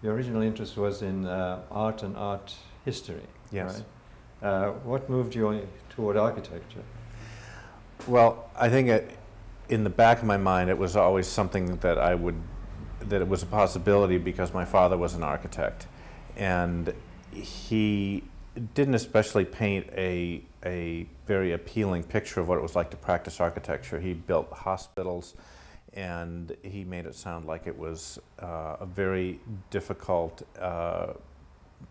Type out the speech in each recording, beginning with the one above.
your original interest was in art and art history, Yes. right? What moved you toward architecture? Well, I think in the back of my mind, it was always something that that it was a possibility because my father was an architect. And he didn't especially paint a very appealing picture of what it was like to practice architecture. He built hospitals, and he made it sound like it was a very difficult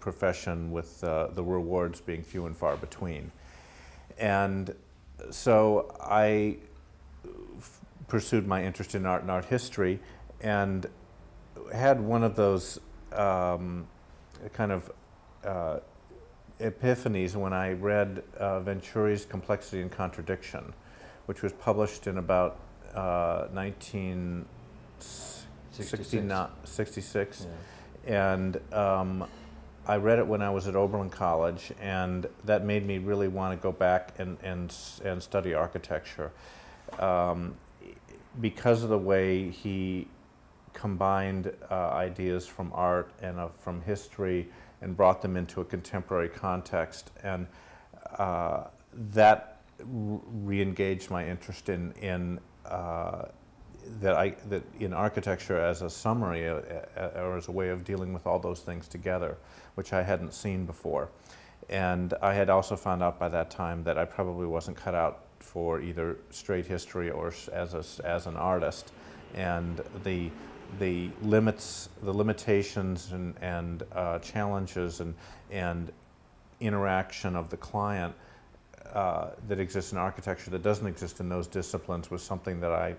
profession with the rewards being few and far between. And so I pursued my interest in art and art history, and had one of those kind of epiphanies when I read Venturi's Complexity and Contradiction, which was published in about 1966. Yeah. And I read it when I was at Oberlin College, and that made me really want to go back and study architecture. Because of the way he combined ideas from art and from history and brought them into a contemporary context, and that re-engaged my interest in architecture as a summary or as a way of dealing with all those things together, which I hadn't seen before. And I had also found out by that time that I probably wasn't cut out for either straight history or as an artist, and the limitations and challenges and interaction of the client that exists in architecture that doesn't exist in those disciplines was something that I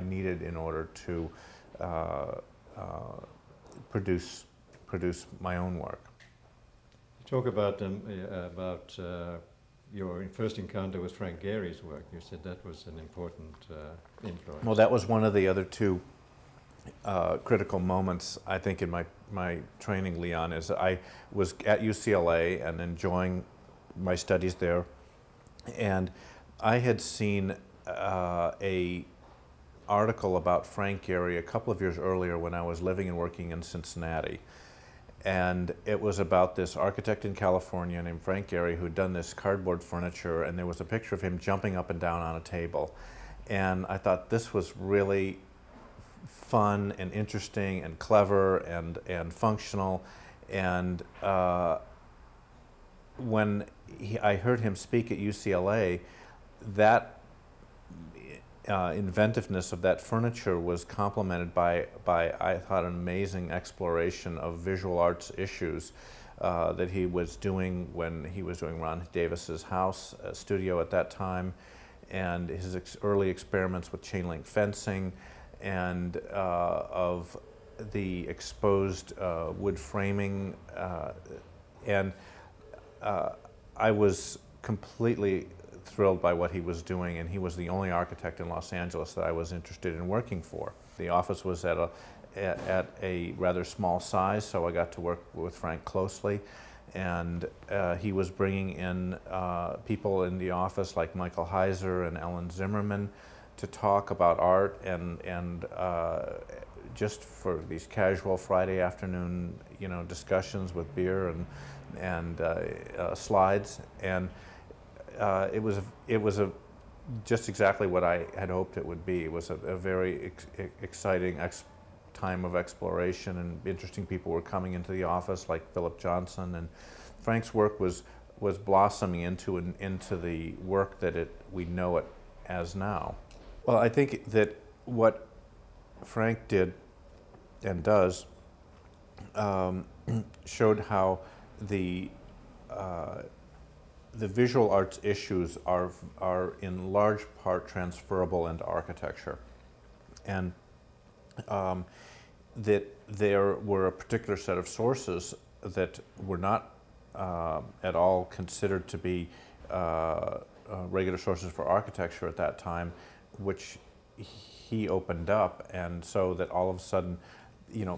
needed in order to produce my own work. You talk about your first encounter with Frank Gehry's work. You said that was an important influence. Well, that was one of the other two critical moments, I think, in my training, Leon, is I was at UCLA and enjoying my studies there, and I had seen a article about Frank Gehry a couple of years earlier when I was living and working in Cincinnati. And it was about this architect in California named Frank Gehry who'd done this cardboard furniture, and there was a picture of him jumping up and down on a table. And I thought this was really fun and interesting and clever and functional. And when I heard him speak at UCLA, that inventiveness of that furniture was complemented by I thought, an amazing exploration of visual arts issues that he was doing when he was doing Ron Davis's house studio at that time, and his early experiments with chain link fencing, and of the exposed wood framing, and I was completely thrilled by what he was doing, and he was the only architect in Los Angeles that I was interested in working for. The office was at a rather small size, so I got to work with Frank closely, and he was bringing in people in the office like Michael Heiser and Ellen Zimmerman to talk about art, and just for these casual Friday afternoon, discussions with beer and slides. And it was just exactly what I had hoped it would be. It was a very exciting time of exploration, and interesting people were coming into the office like Philip Johnson, and Frank's work was blossoming into the work that we know it as now. Well, I think that what Frank did and does showed how the visual arts issues are in large part transferable into architecture, and that there were a particular set of sources that were not at all considered to be regular sources for architecture at that time, which he opened up, and so that all of a sudden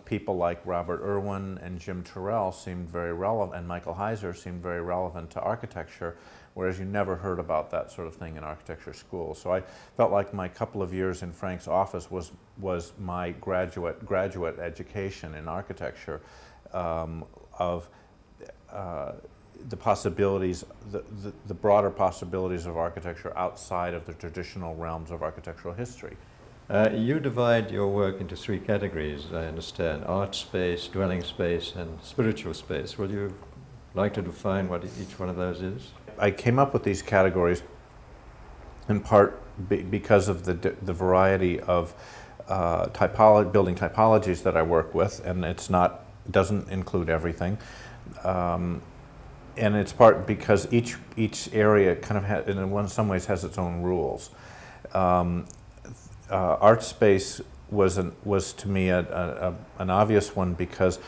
people like Robert Irwin and Jim Turrell seemed very relevant, and Michael Heiser seemed very relevant to architecture, whereas you never heard about that sort of thing in architecture school. So I felt like my couple of years in Frank's office was my graduate education in architecture, of the possibilities, the broader possibilities of architecture outside of the traditional realms of architectural history. You divide your work into three categories, I understand: art space, dwelling space, and spiritual space. Would you like to define what each one of those is? I came up with these categories in part because of the variety of building typologies that I work with, and it doesn't include everything. And it's part because each area kind of in some ways has its own rules. Art space was to me an obvious one because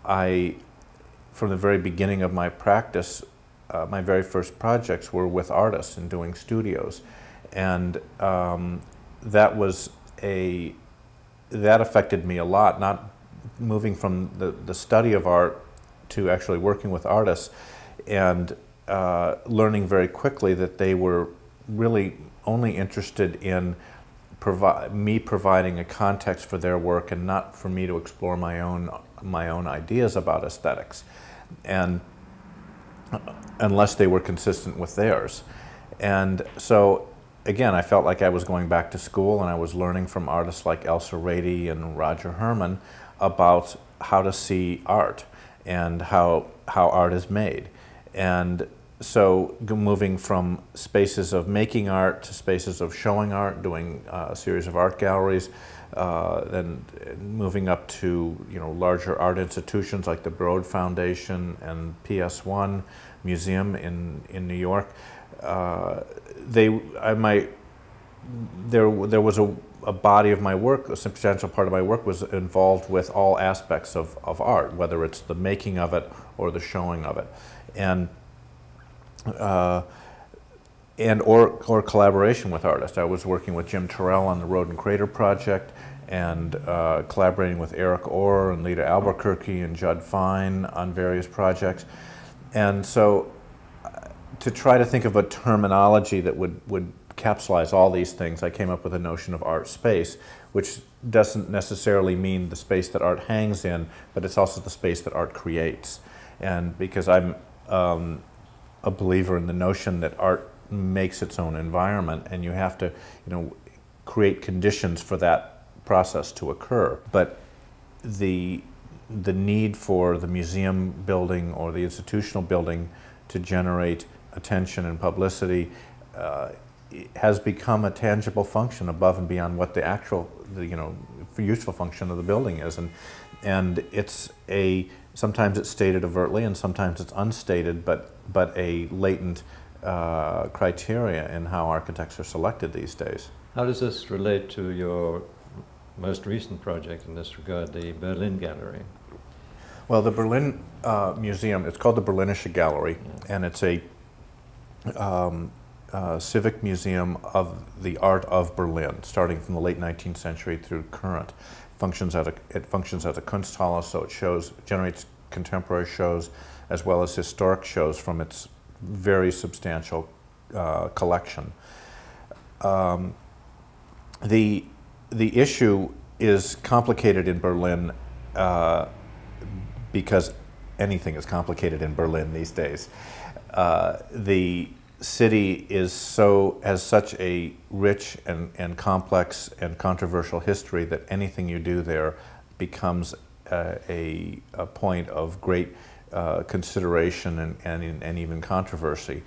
from the very beginning of my practice, my very first projects were with artists and doing studios, and that affected me a lot. Not moving from the study of art to actually working with artists, and learning very quickly that they were really only interested in me providing a context for their work, and not for me to explore my own ideas about aesthetics, and unless they were consistent with theirs. And so again, I felt like I was going back to school, and I was learning from artists like Elsa Rady and Roger Herman about how to see art and how art is made. And so moving from spaces of making art to spaces of showing art, doing a series of art galleries, then moving up to larger art institutions like the Broad Foundation and PS1 Museum in New York. There was a body of my work, a substantial part of my work was involved with all aspects of art, whether it's the making of it or the showing of it, or collaboration with artists. I was working with Jim Turrell on the Road and Crater project, and collaborating with Eric Orr and Lita Albuquerque and Judd Fine on various projects. And so to try to think of a terminology that would capsulize all these things, I came up with a notion of art space, which doesn't necessarily mean the space that art hangs in, but it's also the space that art creates. And because I'm a believer in the notion that art makes its own environment, and you have to create conditions for that process to occur. But the need for the museum building or the institutional building to generate attention and publicity has become a tangible function above and beyond what the actual, useful function of the building is. And sometimes it's stated overtly and sometimes it's unstated, but a latent criteria in how architects are selected these days. How does this relate to your most recent project in this regard, the Berlin Gallery? Well, the Berlin Museum, it's called the Berlinische Gallery, and it's a civic museum of the art of Berlin, starting from the late 19th century through current. It functions as a Kunsthalle, so it generates contemporary shows as well as historic shows from its very substantial collection. The issue is complicated in Berlin because anything is complicated in Berlin these days. The city has such a rich and complex and controversial history that anything you do there becomes a point of great consideration and even controversy.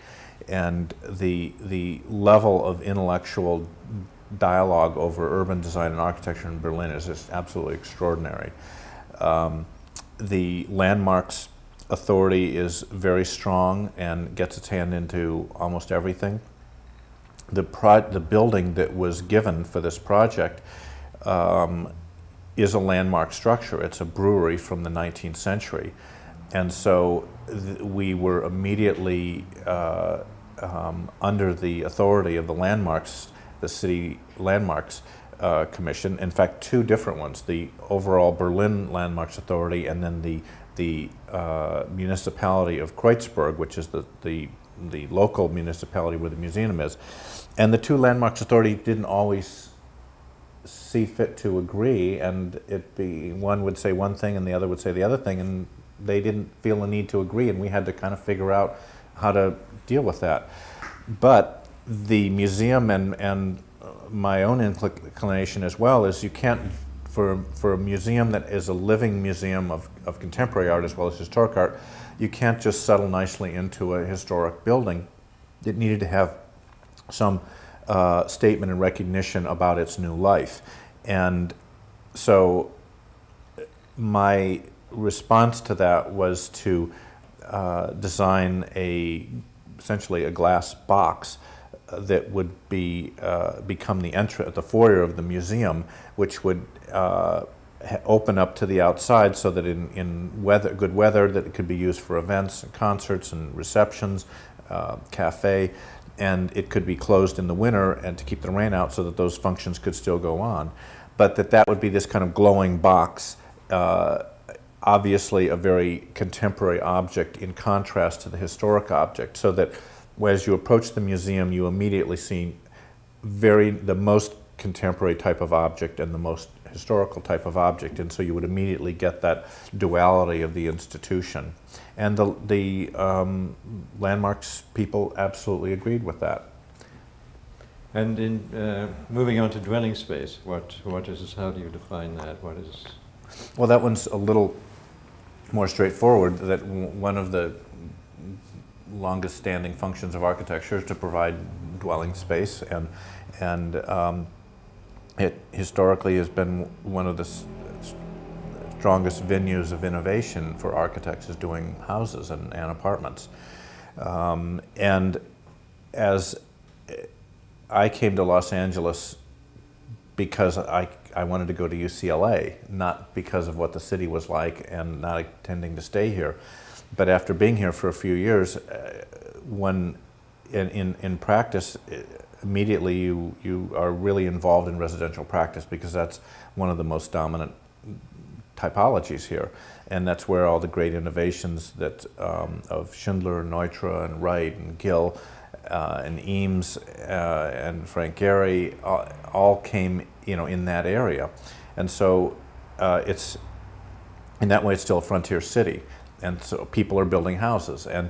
And the level of intellectual dialogue over urban design and architecture in Berlin is just absolutely extraordinary. The landmarks authority is very strong and gets its hand into almost everything. The building that was given for this project is a landmark structure. It's a brewery from the 19th century. And so we were immediately under the authority of the landmarks, the city landmarks commission. In fact, two different ones: the overall Berlin Landmarks Authority, and then the municipality of Kreuzberg, which is the local municipality where the museum is. And the two landmarks authority didn't always see fit to agree, and one would say one thing and the other would say the other thing, and they didn't feel the need to agree, and we had to kind of figure out how to deal with that. But the museum and my own inclination as well is you can't, for a museum that is a living museum of contemporary art as well as historic art, you can't just settle nicely into a historic building. It needed to have some statement and recognition about its new life. And so my response to that was to design essentially a glass box that would become the foyer of the museum, which would open up to the outside so that in good weather that it could be used for events and concerts and receptions, cafe, and it could be closed in the winter and to keep the rain out so that those functions could still go on. But that would be this kind of glowing box, obviously a very contemporary object in contrast to the historic object, so that as you approach the museum, you immediately see the most contemporary type of object and the most historical type of object, and so you would immediately get that duality of the institution. And the landmarks people absolutely agreed with that. And in moving on to dwelling space, what is, how do you define that? What is? Well, that one's a little more straightforward. That one of the longest standing functions of architecture is to provide dwelling space, and it historically has been one of the strongest venues of innovation for architects, is doing houses and apartments. And as I came to Los Angeles because I wanted to go to UCLA, not because of what the city was like and not intending to stay here. But after being here for a few years, in practice, immediately you are really involved in residential practice, because that's one of the most dominant typologies here, and that's where all the great innovations that of Schindler, Neutra, and Wright, and Gill, and Eames, and Frank Gehry all came, in that area, and so it's in that way it's still a frontier city, and so people are building houses, and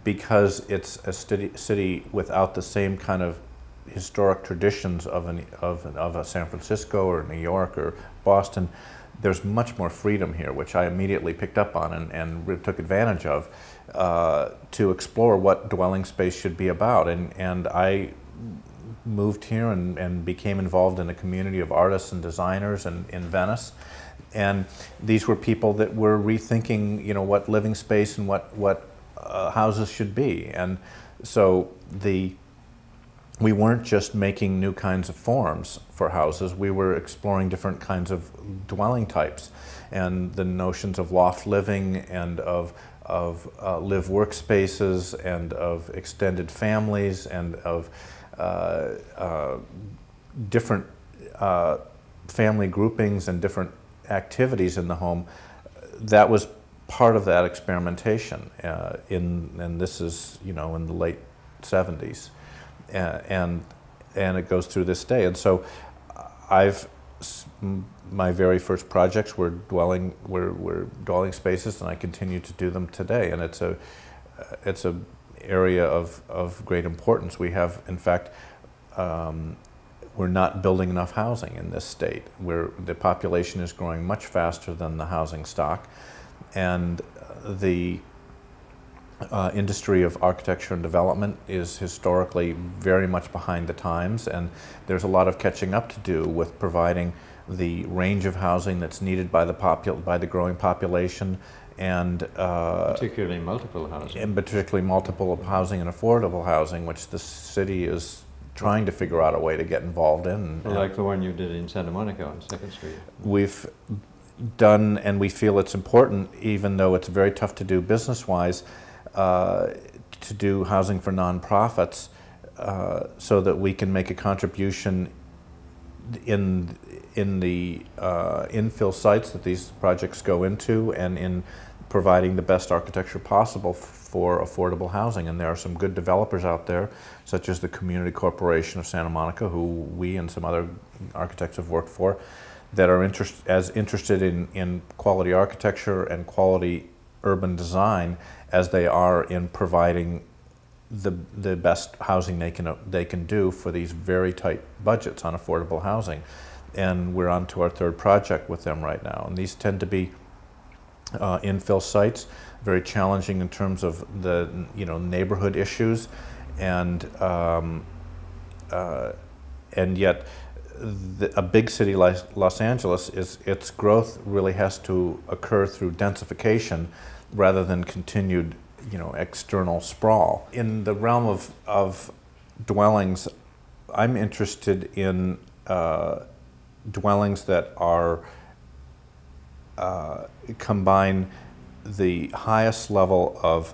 because it's a city without the same kind of historic traditions of a San Francisco or New York or Boston, there's much more freedom here, which I immediately picked up on and took advantage of to explore what dwelling space should be about. And I moved here and became involved in a community of artists and designers in Venice. And these were people that were rethinking, what living space and what houses should be. And so we weren't just making new kinds of forms for houses, we were exploring different kinds of dwelling types, and the notions of loft living and of live workspaces and of extended families and of different family groupings and different activities in the home. That was part of that experimentation, and this is, in the late 70s. And it goes through this day. And so my very first projects were dwelling spaces, and I continue to do them today. And it's a area of great importance. We have, in fact, we're not building enough housing in this state. The population is growing much faster than the housing stock, and the industry of architecture and development is historically very much behind the times, and there's a lot of catching up to do with providing the range of housing that's needed by the growing population, and particularly multiple housing. And particularly multiple housing and affordable housing, which the city is trying to figure out a way to get involved in. Like the one you did in Santa Monica on 2nd Street. We've done, and we feel it's important, even though it's very tough to do business-wise, to do housing for nonprofits, so that we can make a contribution in the infill sites that these projects go into, and in providing the best architecture possible for affordable housing. And there are some good developers out there, such as the Community Corporation of Santa Monica, who we and some other architects have worked for, that are as interested in quality architecture and quality urban design as they are in providing the best housing they can do for these very tight budgets on affordable housing. And we're on to our third project with them right now. And these tend to be infill sites, very challenging in terms of the neighborhood issues, and yet a big city like Los Angeles, its growth really has to occur through densification rather than continued external sprawl. In the realm of dwellings, I'm interested in dwellings that are combine the highest level of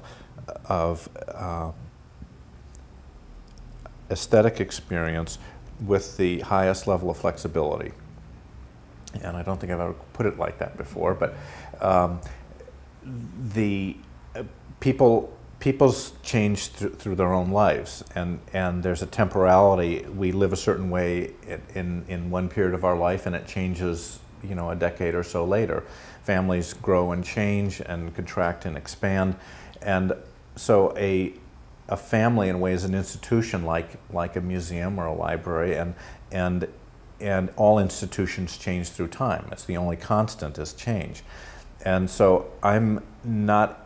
aesthetic experience with the highest level of flexibility. And I don't think I've ever put it like that before, but people's change through their own lives, and there's a temporality. We live a certain way in one period of our life, and it changes a decade or so later. Families grow and change and contract and expand, and so a family in a way is an institution like a museum or a library, and all institutions change through time. It's the only constant is change. And so I'm not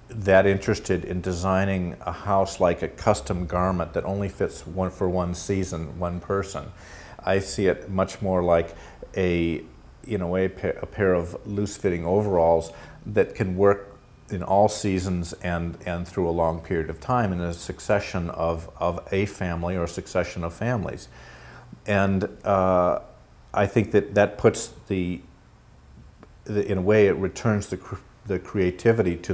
that interested in designing a house like a custom garment that only fits for one season, one person. I see it much more like a pair of loose-fitting overalls that can work in all seasons and through a long period of time in a succession of a family or a succession of families. And I think that puts in a way, it returns the creativity to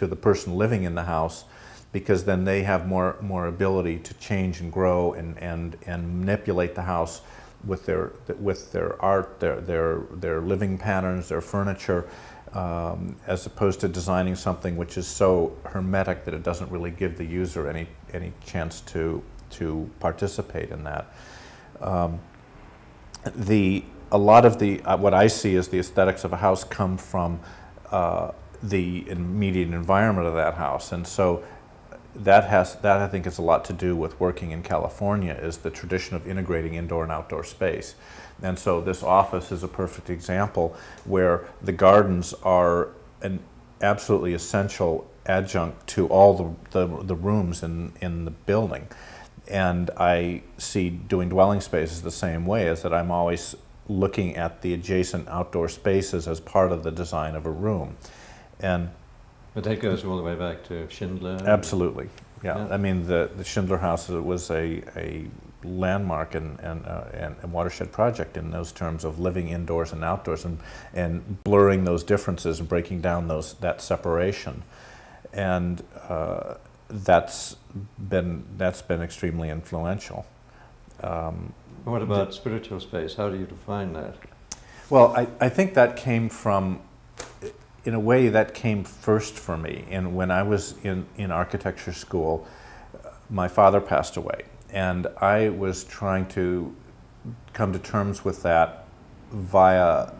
the person living in the house, because then they have more ability to change and grow and manipulate the house with their art, their living patterns, their furniture, as opposed to designing something which is so hermetic that it doesn't really give the user any chance to participate in that. A lot of what I see as the aesthetics of a house come from the immediate environment of that house, and so that I think has a lot to do with working in California, is the tradition of integrating indoor and outdoor space. And so this office is a perfect example where the gardens are an absolutely essential adjunct to all the rooms in the building. And I see doing dwelling spaces the same way, is that I'm always looking at the adjacent outdoor spaces as part of the design of a room. But that goes all the way back to Schindler? Absolutely, yeah. I mean, the Schindler House was a landmark and a watershed project in those terms of living indoors and outdoors, and blurring those differences and breaking down that separation. And that's been extremely influential. What about spiritual space? How do you define that? Well, I think that came from, in a way, that came first for me. And when I was in architecture school, my father passed away, and I was trying to come to terms with that via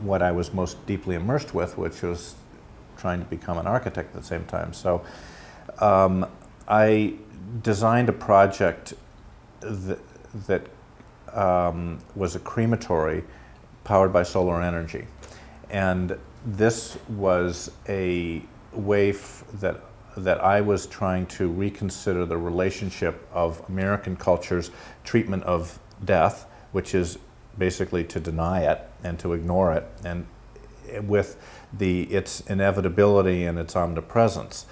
what I was most deeply immersed with, which was trying to become an architect at the same time. So I designed a project that was a crematory powered by solar energy. And this was a way that I was trying to reconsider the relationship of American culture's treatment of death, which is basically to deny it and to ignore it, and with its inevitability and its omnipresence.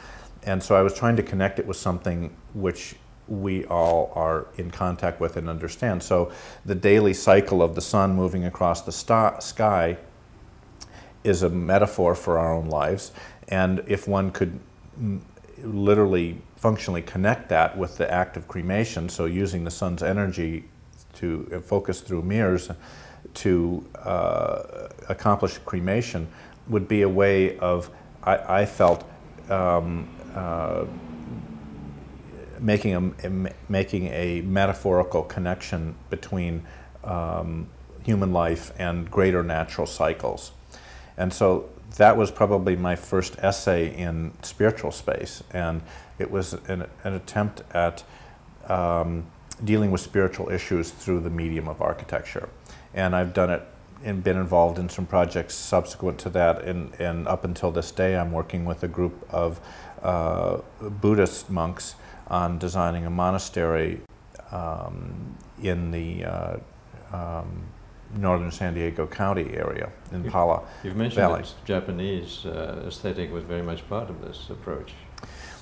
And so I was trying to connect it with something which we all are in contact with and understand. So the daily cycle of the sun moving across the sky is a metaphor for our own lives. And if one could literally, functionally connect that with the act of cremation, so using the sun's energy focus through mirrors to accomplish cremation would be a way of, I felt, making a metaphorical connection between human life and greater natural cycles. And so that was probably my first essay in spiritual space, and it was an attempt at dealing with spiritual issues through the medium of architecture. And I've done it and been involved in some projects subsequent to that, and up until this day I'm working with a group of Buddhist monks on designing a monastery in the northern San Diego County area in Pala Valley. You've mentioned that Japanese aesthetic was very much part of this approach.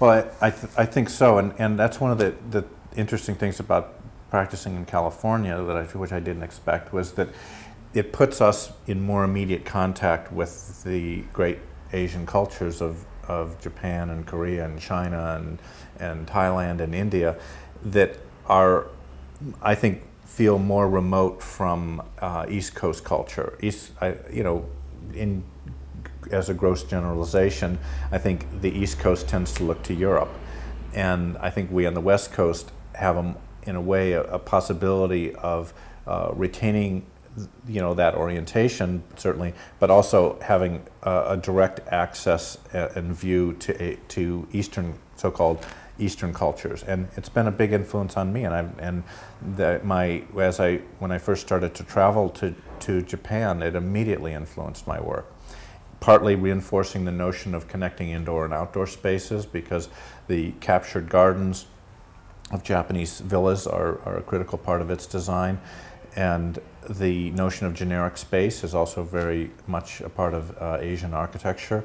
Well, I think so, and that's one of the interesting things about practicing in California, which I didn't expect, was that it puts us in more immediate contact with the great Asian cultures of Japan and Korea and China and Thailand and India that are, I think, feel more remote from East Coast culture. As a gross generalization, I think the East Coast tends to look to Europe, and I think we on the West Coast have, in a way, a possibility of retaining, that orientation certainly, but also having a direct access and view to Eastern, so-called Eastern cultures, and it's been a big influence on me. And when I first started to travel to Japan, it immediately influenced my work. Partly reinforcing the notion of connecting indoor and outdoor spaces, because the captured gardens of Japanese villas are a critical part of its design, and the notion of generic space is also very much a part of Asian architecture,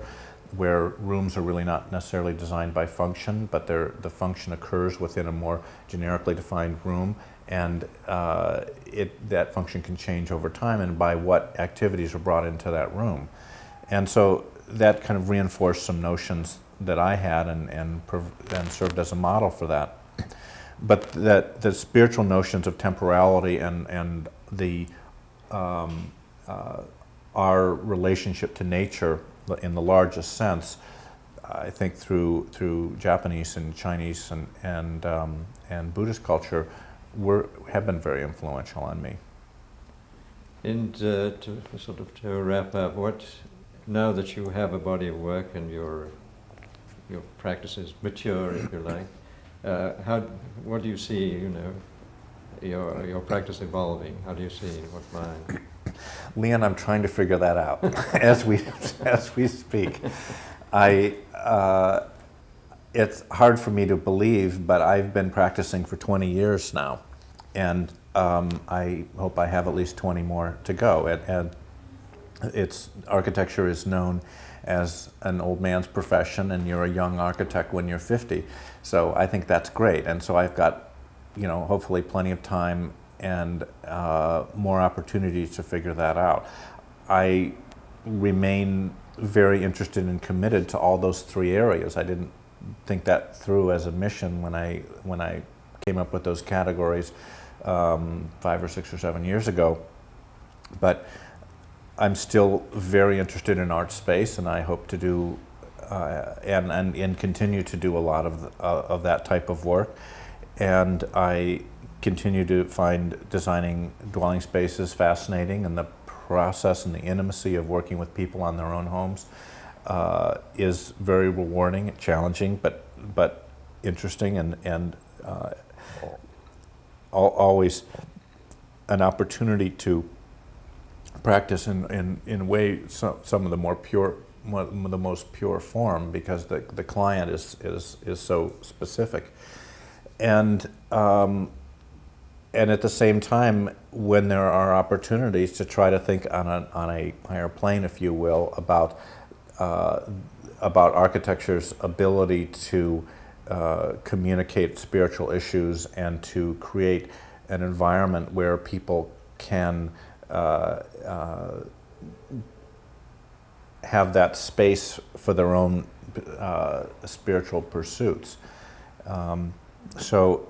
where rooms are really not necessarily designed by function, but the function occurs within a more generically defined room, and that function can change over time and by what activities are brought into that room. And so that kind of reinforced some notions that I had and served as a model for that. But that the spiritual notions of temporality and our relationship to nature in the largest sense, I think through Japanese and Chinese and Buddhist culture have been very influential on me. And to wrap up, now that you have a body of work and your practice is mature, if you like, what do you see, your practice evolving? How do you see what mine? Leon, I'm trying to figure that out as we speak. It's hard for me to believe, but I've been practicing for 20 years now, and I hope I have at least 20 more to go. And architecture is known as an old man's profession, and you're a young architect when you're 50. So I think that's great, and so I've got, hopefully plenty of time and more opportunities to figure that out. I remain very interested and committed to all those three areas. I didn't think that through as a mission when I came up with those categories 5 or 6 or 7 years ago, but I'm still very interested in art space, and I hope to do and continue to do a lot of that type of work. And I continue to find designing dwelling spaces fascinating, and the process and the intimacy of working with people on their own homes is very rewarding, challenging, but interesting, and always an opportunity to practice in a way some of the more pure, the most pure form, because the client is so specific, and at the same time, when there are opportunities to try to think on a higher plane, if you will, about architecture's ability to communicate spiritual issues and to create an environment where people can have that space for their own spiritual pursuits. So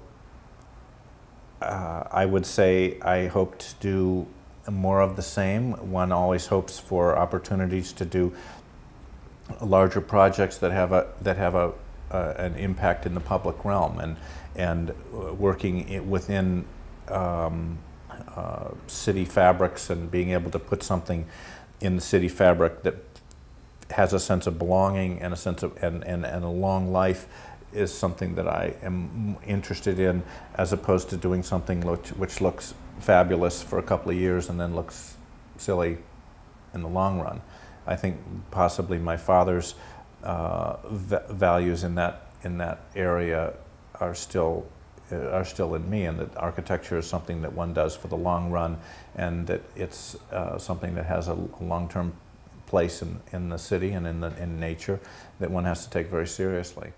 I would say I hope to do more of the same. One always hopes for opportunities to do larger projects that have an impact in the public realm, and working within city fabrics and being able to put something in the city fabric that has a sense of belonging and a sense of and a long life is something that I am interested in, as opposed to doing something which looks fabulous for a couple of years and then looks silly in the long run. I think possibly my father's values in that area are still in me, and that architecture is something that one does for the long run, and that it's something that has a long-term place in the city and in nature that one has to take very seriously.